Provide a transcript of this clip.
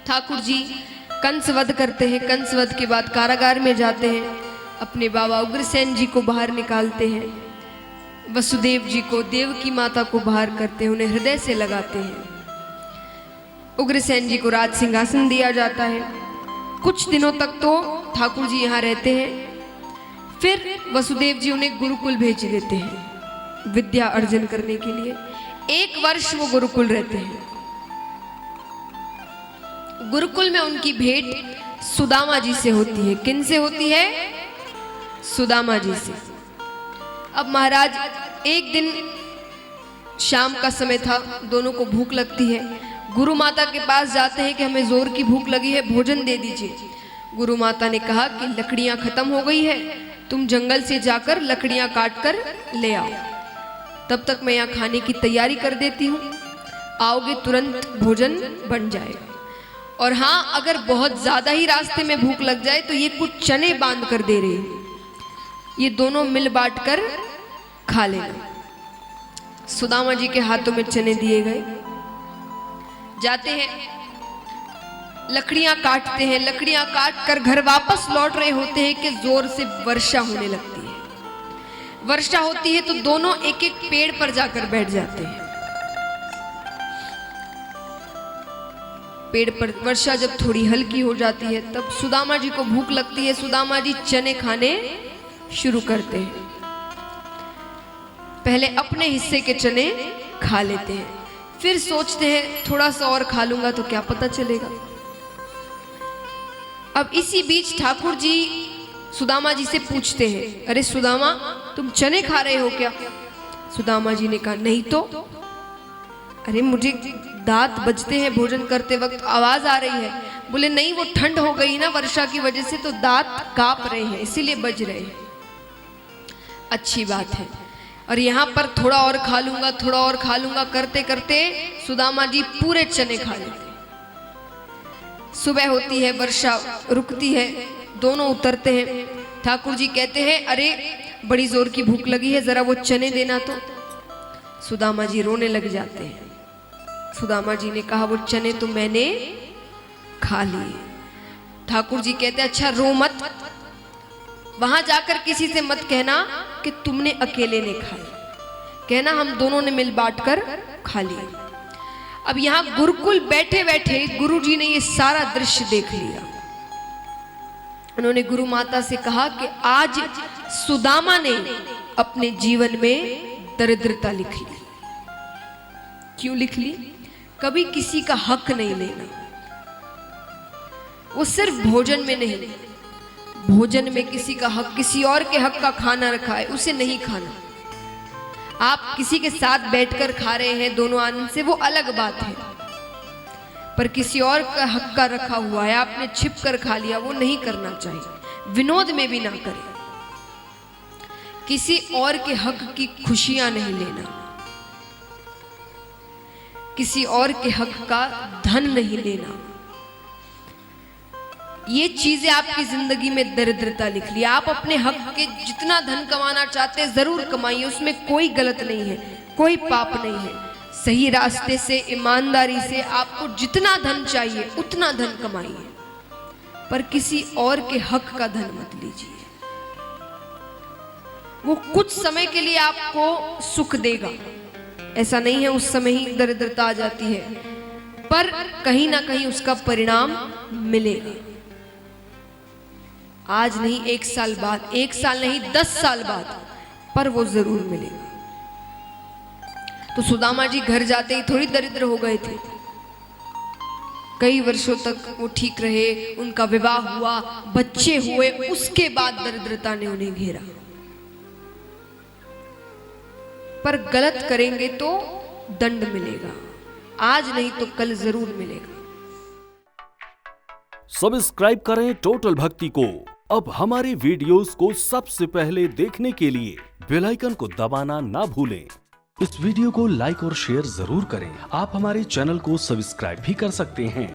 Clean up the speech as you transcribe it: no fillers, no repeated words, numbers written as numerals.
ठाकुर जी कंस वध करते हैं। कंस वध के बाद कारागार में जाते हैं, अपने बाबा उग्रसेन जी को बाहर निकालते हैं, वसुदेव जी को, देवकी माता को बाहर करते हैं, उन्हें हृदय से लगाते हैं। उग्रसेन जी को राज सिंहासन दिया जाता है। कुछ दिनों तक तो ठाकुर जी यहाँ रहते हैं। फिर वसुदेव जी उन्हें गुरुकुल भेज देते हैं विद्या अर्जन करने के लिए। 1 वर्ष वो गुरुकुल रहते हैं। गुरुकुल में उनकी भेंट सुदामा जी से होती है। किन से होती है? सुदामा जी से। अब महाराज एक दिन शाम का समय था, दोनों को भूख लगती है। गुरु माता के पास जाते हैं कि हमें जोर की भूख लगी है, भोजन दे दीजिए। गुरु माता ने कहा कि लकड़ियां खत्म हो गई है, तुम जंगल से जाकर लकड़ियां काट कर ले आओ, तब तक मैं यहाँ खाने की तैयारी कर देती हूँ, आओगे तुरंत भोजन बन जाएगा। और हाँ, अगर बहुत ज्यादा ही रास्ते में भूख लग जाए तो ये कुछ चने बांध कर दे रहे हैं, ये दोनों मिल बांट कर खा लेना। सुदामा जी के हाथों में चने दिए गए। जाते हैं, लकड़ियां काटते हैं। लकड़ियां काट कर घर वापस लौट रहे होते हैं कि जोर से वर्षा होने लगती है। वर्षा होती है तो दोनों एक एक पेड़ पर जाकर बैठ जाते हैं। पेड़ पर वर्षा जब थोड़ी हल्की हो जाती है तब सुदामा जी को भूख लगती है। सुदामा जी चने खाने शुरू करते हैं। पहले अपने हिस्से के चने खा लेते हैं, फिर सोचते हैं थोड़ा सा और खा लूंगा तो क्या पता चलेगा। अब इसी बीच ठाकुर जी सुदामा जी से पूछते हैं, अरे सुदामा, तुम चने खा रहे हो क्या? सुदामा जी ने कहा, नहीं तो। अरे मुझे दांत बजते हैं भोजन करते वक्त, आवाज आ रही है। बोले नहीं, वो ठंड हो गई ना वर्षा की वजह से, तो दांत कांप रहे हैं, इसीलिए बज रहे हैं। अच्छी बात है। और यहाँ पर थोड़ा और खा लूंगा, थोड़ा और खा लूंगा करते करते सुदामा जी पूरे चने खा लेते। सुबह होती है, वर्षा रुकती है, दोनों उतरते हैं। ठाकुर जी कहते हैं, अरे बड़ी जोर की भूख लगी है, जरा वो चने देना तो। सुदामा जी रोने लग जाते हैं। सुदामा जी ने कहा, वो चने तो मैंने खा लिए। ठाकुर जी कहते हैं, अच्छा रो मत, वहां जाकर किसी से मत कहना कि तुमने अकेले ने खाए, कहना हम दोनों ने मिल बांट कर खा लिए। अब यहां गुरुकुल बैठे बैठे गुरु जी ने ये सारा दृश्य देख लिया। उन्होंने गुरु माता से कहा कि आज सुदामा ने अपने जीवन में दरिद्रता लिख ली। क्यों लिख ली? कभी किसी का हक नहीं लेना। वो सिर्फ भोजन में नहीं, भोजन में किसी का हक, किसी और के हक का खाना रखा है, उसे नहीं खाना। आप किसी के साथ बैठकर खा रहे हैं दोनों आनंद से, वो अलग बात है, पर किसी और का हक का रखा हुआ है, आपने छिप कर खा लिया, वो नहीं करना चाहिए। विनोद में भी ना करें। किसी और के हक की खुशियां नहीं लेना, किसी और के हक का धन नहीं लेना। ये चीजें आपकी जिंदगी में दरिद्रता लिख ली। आप अपने हक के जितना धन कमाना चाहते हैं जरूर कमाइए, उसमें कोई गलत नहीं है, कोई पाप नहीं है। सही रास्ते से, ईमानदारी से आपको जितना धन चाहिए उतना धन कमाइए, पर किसी और के हक का धन मत लीजिए। वो कुछ समय के लिए आपको सुख देगा, ऐसा नहीं है उस समय ही दरिद्रता आ जाती है, पर कहीं ना कहीं उसका परिणाम मिलेगा। आज नहीं, 1 साल बाद, 1 साल नहीं 10 साल बाद, पर वो जरूर मिलेगा। तो सुदामा जी घर जाते ही थोड़ी दरिद्र हो गए थे। कई वर्षों तक वो ठीक रहे, उनका विवाह हुआ, बच्चे हुए, उसके बाद दरिद्रता ने उन्हें घेरा। पर गलत करेंगे तो दंड मिलेगा, आज नहीं तो कल जरूर मिलेगा। सब्सक्राइब करें टोटल भक्ति को। अब हमारे वीडियोस को सबसे पहले देखने के लिए बेल आइकन को दबाना ना भूलें। इस वीडियो को लाइक और शेयर जरूर करें। आप हमारे चैनल को सब्सक्राइब भी कर सकते हैं।